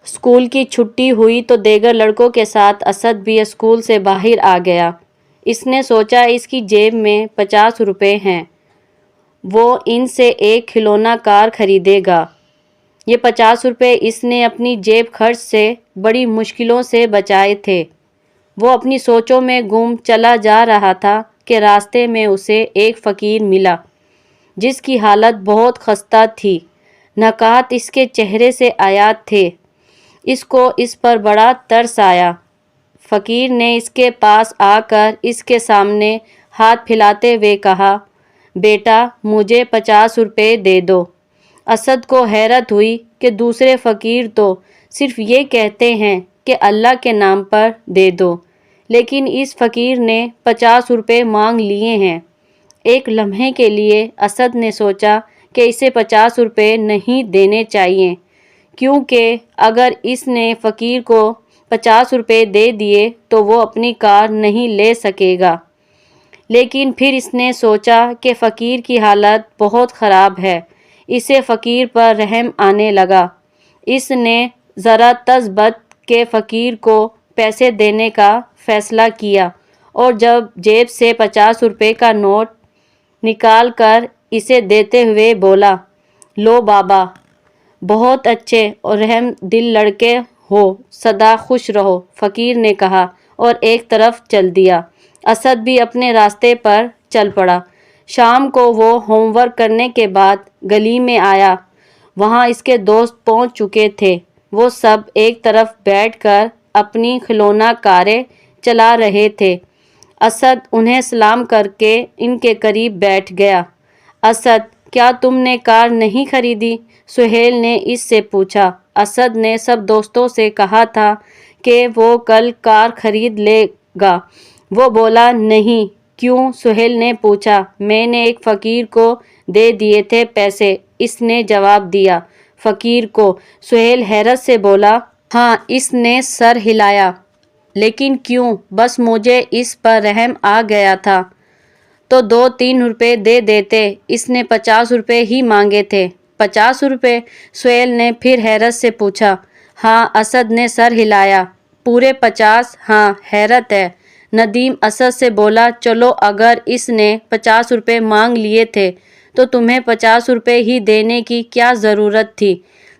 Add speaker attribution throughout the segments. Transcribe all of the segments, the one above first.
Speaker 1: School کی چھٹی ہوئی تو دیگر لڑکوں کے ساتھ اسد بھی اسکول سے باہر آ گیا۔ اس نے سوچا اس کی جیب میں 50 روپے ہیں، وہ ان سے ایک کھلونا کار خریدے گا۔ یہ 50 روپے اس نے اپنی جیب خرچ سے بڑی مشکلوں سے بچائے تھے۔ وہ اپنی سوچوں میں گم چلا جا رہا تھا کہ راستے میں اسے ایک فقیر ملا جس کی حالت بہت خستہ تھی۔ نکات اس کے چہرے سے عیاں تھے۔ اس کو اس پر بڑا ترس آیا۔ فقیر نے اس کے پاس آ کر اس کے سامنے ہاتھ پھیلاتے ہوئے کہا، بیٹا مجھے 50 روپے دے دو۔ اسد کو حیرت ہوئی کہ دوسرے فقیر تو صرف یہ کہتے ہیں کہ اللہ کے نام پر دے دو، لیکن اس فقیر نے 50 روپے مانگ لیے ہیں۔ ایک لمحے کے لیے اسد نے سوچا کہ اسے 50 روپے نہیں دینے چاہیے، کیونکہ اگر اس نے فقیر کو 50 روپے دے دیے تو وہ اپنی کار نہیں لے سکے گا۔ لیکن پھر اس نے سوچا کہ فقیر کی حالت بہت خراب ہے۔ اسے فقیر پر رحم آنے لگا۔ اس نے ذرا تثبت کے فقیر کو پیسے دینے کا فیصلہ کیا اور جب جیب سے 50 روپے کا نوٹ نکال کر اسے دیتے ہوئے بولا، لو بابا، بہت اچھے اور رحم دل لڑکے ہو، سدا خوش رہو، فقیر نے کہا اور ایک طرف چل دیا۔ اسد بھی اپنے راستے پر چل پڑا۔ شام کو وہ ہوم ورک کرنے کے بعد گلی میں آیا۔ وہاں اس کے دوست پہنچ چکے تھے۔ وہ سب ایک طرف بیٹھ کر اپنی کھلونا کاریں چلا رہے تھے۔ اسد انہیں سلام کر کے ان کے قریب بیٹھ گیا۔ اسد، کیا تم نے کار نہیں خریدی؟ سہیل نے اس سے پوچھا۔ اسد نے سب دوستوں سے کہا تھا کہ وہ کل کار خرید لے گا۔ وہ بولا، نہیں، کیوں؟ سہیل نے پوچھا۔ میں نے ایک فقیر کو دے دیے تھے پیسے، اس نے جواب دیا۔ فقیر کو؟ سہیل حیرت سے بولا۔ ہاں، اس نے سر ہلایا۔ لیکن کیوں؟ بس مجھے اس پر رحم آ گیا تھا تو 2-3 روپے دے دیتے، اس نے 50 روپے ہی مانگے تھے۔ 50 روپے؟ سہیل نے پھر حیرت سے پوچھا۔ ہاں، اسد نے سر ہلایا۔ پورے 50؟ ہاں۔ حیرت ہے۔ ندیم اسد سے بولا، چلو اگر اس نے 50 روپے مانگ لیے تھے تو تمہیں 50 روپے ہی دینے کی کیا ضرورت تھی؟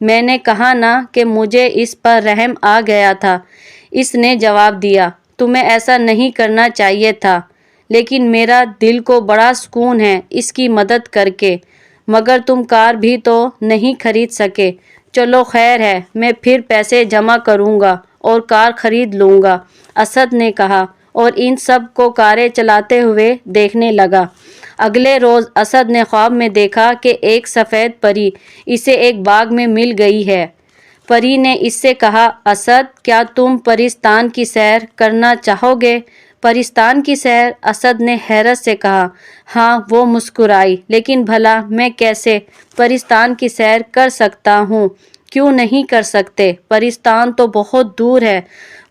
Speaker 1: میں نے کہا نا کہ مجھے اس پر رحم آ گیا تھا، اس نے جواب دیا۔ تمہیں ایسا نہیں کرنا چاہیے تھا، لیکن میرا دل کو بڑا سکون ہے اس کی مدد کر کے، مگر تم کار بھی تو نہیں خرید سکے۔ چلو خیر ہے، میں پھر پیسے جمع کروں گا اور کار خرید لوں گا، اسد نے کہا اور ان سب کو کاریں چلاتے ہوئے دیکھنے لگا۔ اگلے روز اسد نے خواب میں دیکھا کہ ایک سفید پری اسے ایک باغ میں مل گئی ہے۔ پری نے اس سے کہا، اسد، کیا تم پرستان کی سیر کرنا چاہو گے؟ پرستان کی سیر؟ اسد نے حیرت سے کہا۔ ہاں۔ وہ مسکرائی۔ لیکن بھلا میں کیسے پرستان کی سیر کر سکتا ہوں؟ کیوں نہیں کر سکتے؟ پرستان تو بہت دور ہے،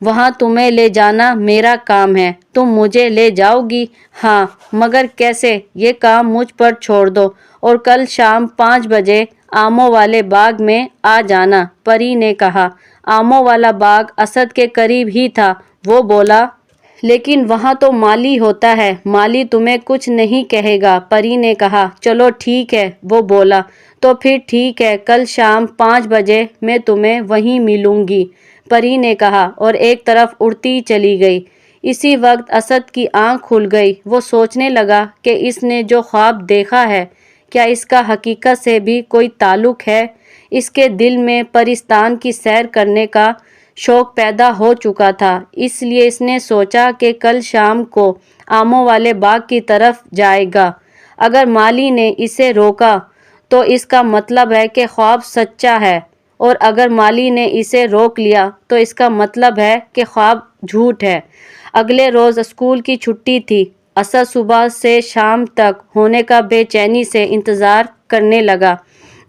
Speaker 1: وہاں تمہیں لے جانا میرا کام ہے، تم مجھے لے جاؤ گی؟ ہاں، مگر کیسے؟ یہ کام مجھ پر چھوڑ دو اور کل شام 5 بجے آموں والے باغ میں آ جانا، پری نے کہا۔ آموں والا باغ اسد کے قریب ہی تھا۔ وہ بولا، لیکن وہاں تو مالی ہوتا ہے، مالی تمہیں کچھ نہیں کہے گا، پری نے کہا۔ چلو ٹھیک ہے، وہ بولا، تو پھر ٹھیک ہے، کل شام 5 بجے میں تمہیں وہیں ملوں گی، پری نے کہا اور ایک طرف اڑتی چلی گئی۔ اسی وقت اسد کی آنکھ کھل گئی۔ وہ سوچنے لگا کہ اس نے جو خواب دیکھا ہے، کیا اس کا حقیقت سے بھی کوئی تعلق ہے؟ اس کے دل میں پرستان کی سیر کرنے کا شوق پیدا ہو چکا تھا، اس لیے اس نے سوچا کہ کل شام کو آموں والے باغ کی طرف جائے گا۔ اگر مالی نے اسے روکا تو اس کا مطلب ہے کہ خواب سچا ہے، اور اگر مالی نے اسے روک لیا تو اس کا مطلب ہے کہ خواب جھوٹ ہے۔ اگلے روز اسکول کی چھٹی تھی۔ اسد صبح سے شام تک ہونے کا بے چینی سے انتظار کرنے لگا۔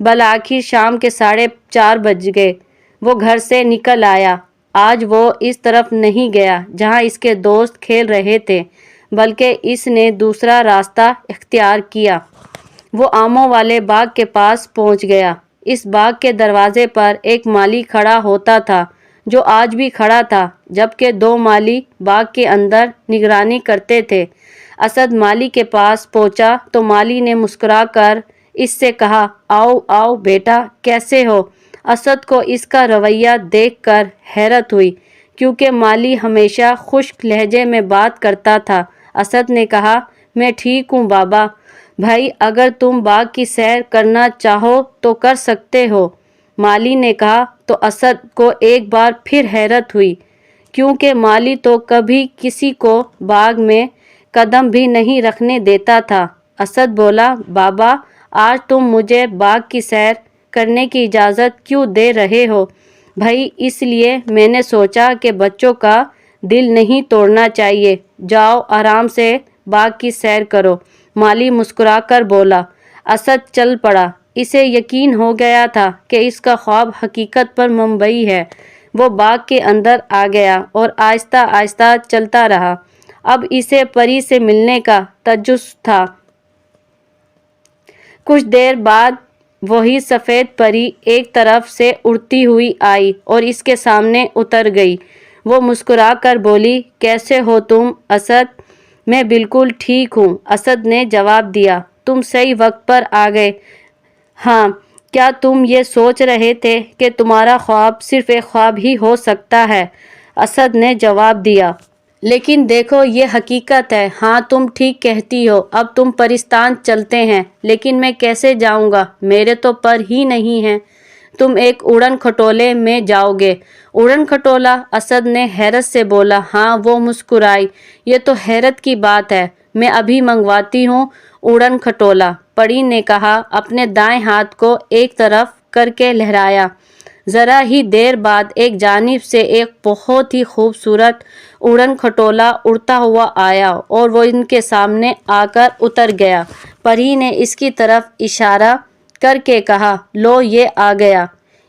Speaker 1: بالآخر شام کے 4:30 بج گئے۔ وہ گھر سے نکل آیا۔ آج وہ اس طرف نہیں گیا جہاں اس کے دوست کھیل رہے تھے، بلکہ اس نے دوسرا راستہ اختیار کیا۔ وہ آموں والے باغ کے پاس پہنچ گیا۔ اس باغ کے دروازے پر ایک مالی کھڑا ہوتا تھا جو آج بھی کھڑا تھا، جبکہ 2 مالی باغ کے اندر نگرانی کرتے تھے۔ اسد مالی کے پاس پہنچا تو مالی نے مسکرا کر اس سے کہا، آؤ آؤ بیٹا، کیسے ہو؟ اسد کو اس کا رویہ دیکھ کر حیرت ہوئی، کیونکہ مالی ہمیشہ خشک لہجے میں بات کرتا تھا۔ اسد نے کہا، میں ٹھیک ہوں بابا بھائی، اگر تم باغ کی سیر کرنا چاہو تو کر سکتے ہو۔ مالی نے کہا تو اسد کو ایک بار پھر حیرت ہوئی، کیونکہ مالی تو کبھی کسی کو باغ میں قدم بھی نہیں رکھنے دیتا تھا۔ اسد بولا، بابا آج تم مجھے باغ کی سیر کرنے کی اجازت کیوں دے رہے ہو؟ بھائی اس لیے میں نے سوچا کہ بچوں کا دل نہیں توڑنا چاہیے، جاؤ آرام سے باغ کی سیر کرو۔ مالی مسکرا کر بولا۔ اسد چل پڑا، اسے یقین ہو گیا تھا کہ اس کا خواب حقیقت پر مبنی ہے۔ وہ باغ کے اندر آ گیا اور آہستہ آہستہ چلتا رہا۔ اب اسے پری سے ملنے کا تجسس تھا۔ کچھ دیر بعد وہی سفید پری ایک طرف سے اڑتی ہوئی آئی اور اس کے سامنے اتر گئی۔ وہ مسکرا کر بولی، کیسے ہو تم اسد؟ میں بالکل ٹھیک ہوں، اسد نے جواب دیا۔ تم صحیح وقت پر آ گئے۔ ہاں، کیا تم یہ سوچ رہے تھے کہ تمہارا خواب صرف ایک خواب ہی ہو سکتا ہے؟ اسد نے جواب دیا۔ لیکن دیکھو یہ حقیقت ہے۔ ہاں تم ٹھیک کہتی ہو، اب تم پرستان چلتے ہیں، لیکن میں کیسے جاؤں گا؟ میرے تو پر ہی نہیں ہیں۔ تم ایک اڑن کھٹولے میں جاؤ گے۔ اڑن کھٹولا؟ اسد نے حیرت سے بولا۔ ہاں، وہ مسکرائی۔ یہ تو حیرت کی بات ہے، میں ابھی منگواتی ہوں اڑن کھٹولا، پری نے کہا، اپنے دائیں ہاتھ کو ایک طرف کر کے لہرایا۔ ذرا ہی دیر بعد ایک جانب سے ایک بہت ہی خوبصورت اڑن کھٹولا اڑتا ہوا آیا اور وہ ان کے سامنے آ کر اتر گیا۔ پری نے اس کی طرف اشارہ کر کے کہا، لو یہ آ گیا۔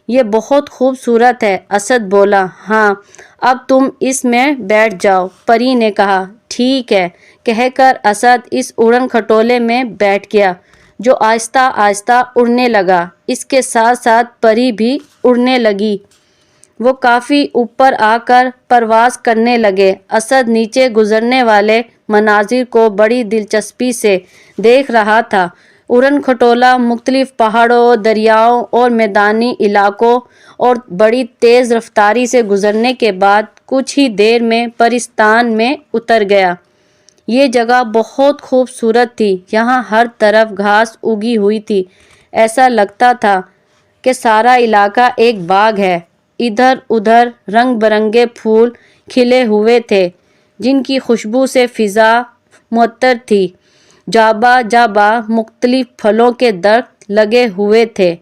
Speaker 1: یہ بہت خوبصورت ہے، اسد بولا۔ ہاں، اب تم اس میں بیٹھ جاؤ، پری نے کہا۔ ٹھیک ہے، کہہ کر اسد اس اڑن کھٹولے میں بیٹھ گیا، جو آہستہ آہستہ اڑنے لگا۔ اس کے ساتھ ساتھ پری بھی اڑنے لگی۔ وہ کافی اوپر آ کر پرواز کرنے لگے۔ اسد نیچے گزرنے والے مناظر کو بڑی دلچسپی سے دیکھ رہا تھا۔ اڑن کھٹولا مختلف پہاڑوں، دریاؤں اور میدانی علاقوں اور بڑی تیز رفتاری سے گزرنے کے بعد کچھ ہی دیر میں پرستان میں اتر گیا۔ یہ جگہ بہت خوبصورت تھی، یہاں ہر طرف گھاس اگی ہوئی تھی، ایسا لگتا تھا کہ سارا علاقہ ایک باغ ہے۔ ادھر ادھر رنگ برنگے پھول کھلے ہوئے تھے، جن کی خوشبو سے فضا معطر تھی۔ جابا جابا مختلف پھلوں کے درخت لگے ہوئے تھے۔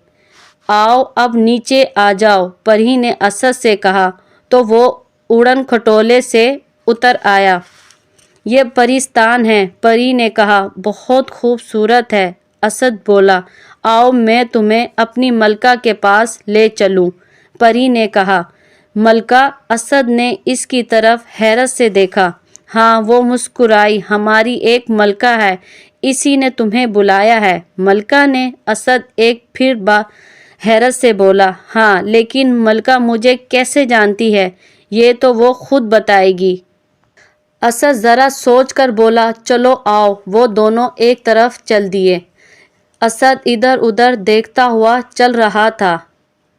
Speaker 1: آؤ اب نیچے آ جاؤ، پری نے اسد سے کہا تو وہ اڑن کھٹولے سے اتر آیا۔ یہ پرستان ہے، پری نے کہا، بہت خوبصورت ہے۔ اسد بولا، آؤ میں تمہیں اپنی ملکہ کے پاس لے چلوں، پری نے کہا۔ ملکہ؟ اسد نے اس کی طرف حیرت سے دیکھا۔ ہاں، وہ مسکرائی، ہماری ایک ملکہ ہے، اسی نے تمہیں بلایا ہے۔ ملکہ نے؟ اسد ایک پھر حیرت سے بولا۔ ہاں، لیکن ملکہ مجھے کیسے جانتی ہے؟ یہ تو وہ خود بتائے گی۔ اسد ذرا سوچ کر بولا، چلو آؤ۔ وہ دونوں ایک طرف چل دیے۔ اسد ادھر ادھر دیکھتا ہوا چل رہا تھا۔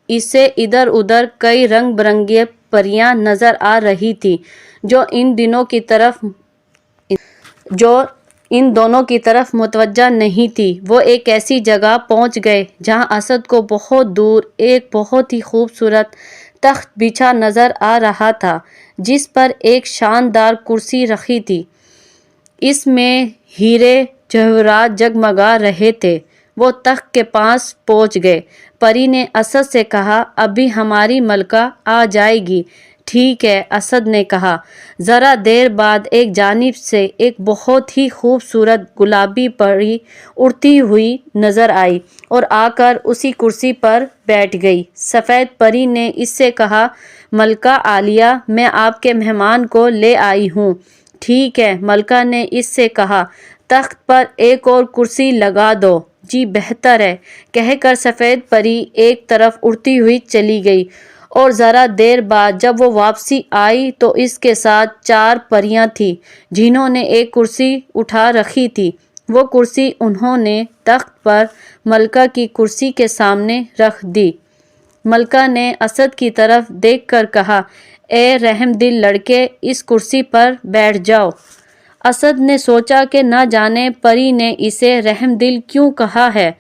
Speaker 1: اسے ادھر ادھر کئی رنگ برنگی پریاں نظر آ رہی تھیں، جو ان دونوں کی طرف متوجہ نہیں تھی۔ وہ ایک ایسی جگہ پہنچ گئے جہاں اسد کو بہت دور ایک بہت ہی خوبصورت تخت بچھا نظر آ رہا تھا، جس پر ایک شاندار کرسی رکھی تھی۔ اس میں ہیرے جواہرات جگمگا رہے تھے۔ وہ تخت کے پاس پہنچ گئے۔ پری نے اسد سے کہا، ابھی ہماری ملکہ آ جائے گی۔ ٹھیک ہے، اسد نے کہا۔ ذرا دیر بعد ایک جانب سے ایک بہت ہی خوبصورت گلابی پری اڑتی ہوئی نظر آئی اور آ کر اسی کرسی پر بیٹھ گئی۔ سفید پری نے اس سے کہا، ملکہ عالیہ، میں آپ کے مہمان کو لے آئی ہوں۔ ٹھیک ہے، ملکہ نے اس سے کہا، تخت پر ایک اور کرسی لگا دو۔ جی بہتر ہے کہہ کر سفید پری ایک طرف اڑتی ہوئی چلی گئی، اور ذرا دیر بعد جب وہ واپسی آئی تو اس کے ساتھ 4 پریاں تھیں جنہوں نے ایک کرسی اٹھا رکھی تھی۔ وہ کرسی انہوں نے تخت پر ملکہ کی کرسی کے سامنے رکھ دی۔ ملکہ نے اسد کی طرف دیکھ کر کہا، اے رحم دل لڑکے، اس کرسی پر بیٹھ جاؤ۔ اسد نے سوچا کہ نہ جانے پری نے اسے رحم دل کیوں کہا ہے،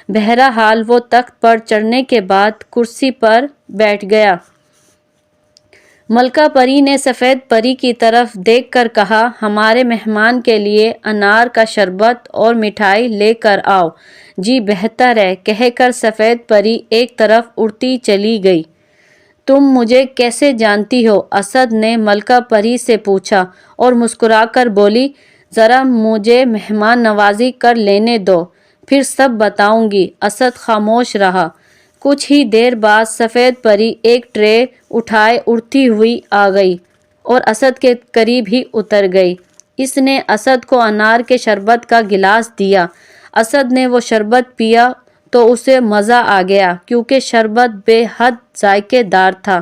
Speaker 1: بہرحال وہ تخت پر چڑھنے کے بعد کرسی پر بیٹھ گیا۔ ملکہ پری نے سفید پری کی طرف دیکھ کر کہا، ہمارے مہمان کے لیے انار کا شربت اور مٹھائی لے کر آؤ۔ جی بہتر ہے کہہ کر سفید پری ایک طرف اڑتی چلی گئی۔ تم مجھے کیسے جانتی ہو؟ اسد نے ملکہ پری سے پوچھا اور مسکرا کر بولی، ذرا مجھے مہمان نوازی کر لینے دو، پھر سب بتاؤں گی۔ اسد خاموش رہا۔ کچھ ہی دیر بعد سفید پری ایک ٹرے اٹھائے اڑتی ہوئی آ گئی اور اسد کے قریب ہی اتر گئی۔ اس نے اسد کو انار کے شربت کا گلاس دیا۔ اسد نے وہ شربت پیا تو اسے مزہ آ گیا کیونکہ شربت بے حد ذائقے دار تھا۔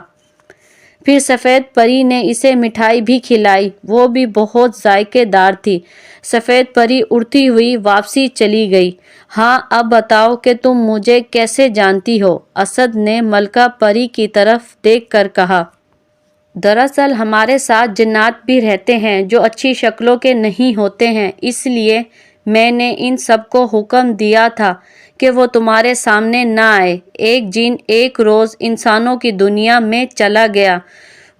Speaker 1: پھر سفید پری نے اسے مٹھائی بھی کھلائی، وہ بھی بہت ذائقے دار تھی۔ سفید پری اڑتی ہوئی واپسی چلی گئی۔ ہاں اب بتاؤ کہ تم مجھے کیسے جانتی ہو؟ اسد نے ملکہ پری کی طرف دیکھ کر کہا، دراصل ہمارے ساتھ جنات بھی رہتے ہیں جو اچھی شکلوں کے نہیں ہوتے ہیں، اس لیے میں نے ان سب کو حکم دیا تھا کہ وہ تمہارے سامنے نہ آئے۔ ایک جن ایک روز انسانوں کی دنیا میں چلا گیا۔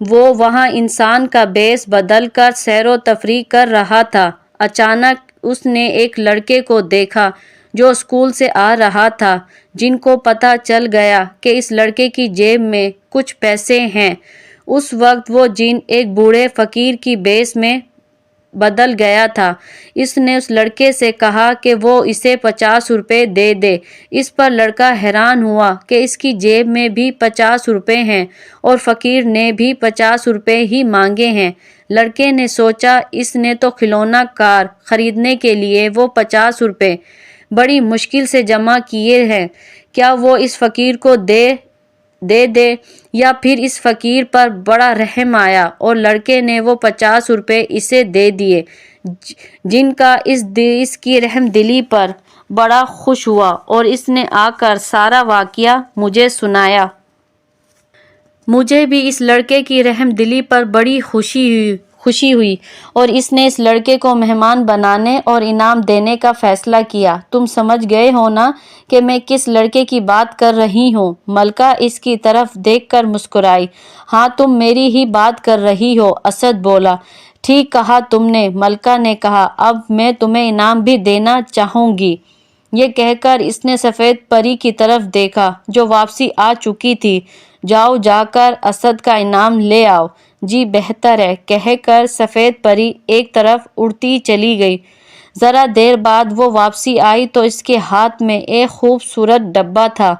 Speaker 1: وہ وہاں انسان کا بیس بدل کر سیر و تفریح کر رہا تھا۔ اچانک اس نے ایک لڑکے کو دیکھا جو اسکول سے آ رہا تھا۔ جن کو پتہ چل گیا کہ اس لڑکے کی جیب میں کچھ پیسے ہیں۔ اس وقت وہ جن ایک بوڑھے فقیر کی بیس میں بدل گیا تھا۔ اس نے اس لڑکے سے کہا کہ وہ اسے 50 روپے دے دے۔ اس پر لڑکا حیران ہوا کہ اس کی جیب میں بھی 50 روپے ہیں اور فقیر نے بھی 50 روپے ہی مانگے ہیں۔ لڑکے نے سوچا اس نے تو کھلونا کار خریدنے کے لیے وہ 50 روپے بڑی مشکل سے جمع کیے ہیں، کیا وہ اس فقیر کو دے دے یا پھر اس فقیر پر بڑا رحم آیا اور لڑکے نے وہ 50 روپے اسے دے دیے۔ جن کا اس کی رحم دلی پر بڑا خوش ہوا اور اس نے آ کر سارا واقعہ مجھے سنایا۔ مجھے بھی اس لڑکے کی رحم دلی پر بڑی خوشی ہوئی اور اس نے اس لڑکے کو مہمان بنانے اور انعام دینے کا فیصلہ کیا۔ تم سمجھ گئے ہو نا کہ میں کس لڑکے کی بات کر رہی ہوں؟ ملکہ اس کی طرف دیکھ کر مسکرائی۔ ہاں تم میری ہی بات کر رہی ہو، اسد بولا۔ ٹھیک کہا تم نے، ملکہ نے کہا، اب میں تمہیں انعام بھی دینا چاہوں گی۔ یہ کہہ کر اس نے سفید پری کی طرف دیکھا جو واپسی آ چکی تھی۔ جاؤ جا کر اسد کا انعام لے آؤ۔ جی بہتر ہے کہہ کر سفید پری ایک طرف اڑتی چلی گئی۔ ذرا دیر بعد وہ واپسی آئی تو اس کے ہاتھ میں ایک خوبصورت ڈبہ تھا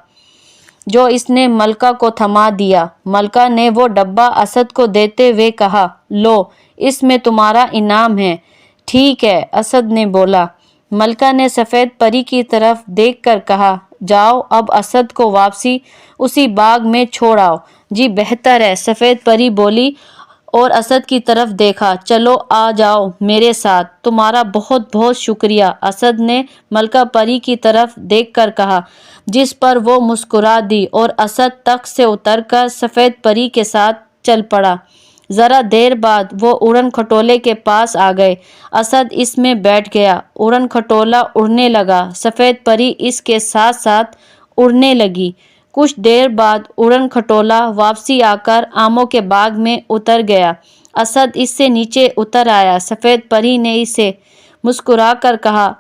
Speaker 1: جو اس نے ملکہ کو تھما دیا۔ ملکہ نے وہ ڈبہ اسد کو دیتے ہوئے کہا، لو اس میں تمہارا انعام ہے۔ ٹھیک ہے، اسد نے بولا۔ ملکہ نے سفید پری کی طرف دیکھ کر کہا، جاؤ اب اسد کو واپسی اسی باغ میں چھوڑ آؤ۔ جی بہتر ہے، سفید پری بولی اور اسد کی طرف دیکھا، چلو آ جاؤ میرے ساتھ، تمہارا بہت بہت شکریہ، اسد نے ملکہ پری کی طرف دیکھ کر کہا، جس پر وہ مسکرا دی اور اسد تخت سے اتر کر سفید پری کے ساتھ چل پڑا۔ ذرا دیر بعد وہ اڑن کھٹولے کے پاس آ گئے۔ اسد اس میں بیٹھ گیا۔ اڑن کھٹولا اڑنے لگا۔ سفید پری اس کے ساتھ ساتھ اڑنے لگی۔ کچھ دیر بعد اڑن کھٹولا واپسی آ کر آموں کے باغ میں اتر گیا۔ اسد اس سے نیچے اتر آیا۔ سفید پری نے اسے مسکرا کر کہا،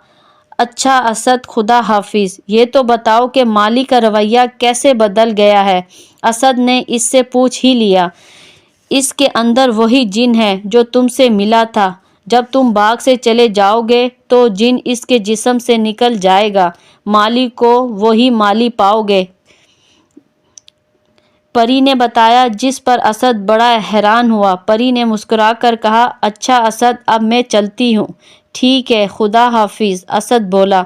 Speaker 1: اچھا اسد، خدا حافظ۔ یہ تو بتاؤ کہ مالی کا رویہ کیسے بدل گیا ہے؟ اسد نے اس سے پوچھ ہی لیا۔ اس کے اندر وہی جن ہے جو تم سے ملا تھا۔ جب تم باغ سے چلے جاؤ گے تو جن اس کے جسم سے نکل جائے گا، مالی کو وہی مالی پاؤ گے، پری نے بتایا، جس پر اسد بڑا حیران ہوا۔ پری نے مسکرا کر کہا، اچھا اسد، اب میں چلتی ہوں۔ ٹھیک ہے، خدا حافظ، اسد بولا۔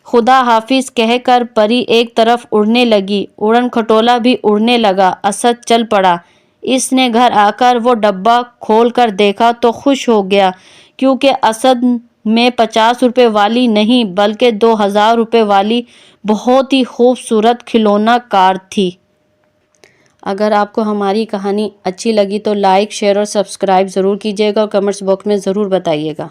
Speaker 1: خدا حافظ کہہ کر پری ایک طرف اڑنے لگی، اڑن کھٹولا بھی اڑنے لگا، اسد چل پڑا۔ اس نے گھر آ کر وہ ڈبہ کھول کر دیکھا تو خوش ہو گیا، کیونکہ اسد میں 50 روپے والی نہیں بلکہ 2000 روپے والی بہت ہی خوبصورت کھلونا کار تھی۔ اگر آپ کو ہماری کہانی اچھی لگی تو لائک، شیئر اور سبسکرائب ضرور کیجیے گا اور کمنٹس باکس میں ضرور بتائیے گا۔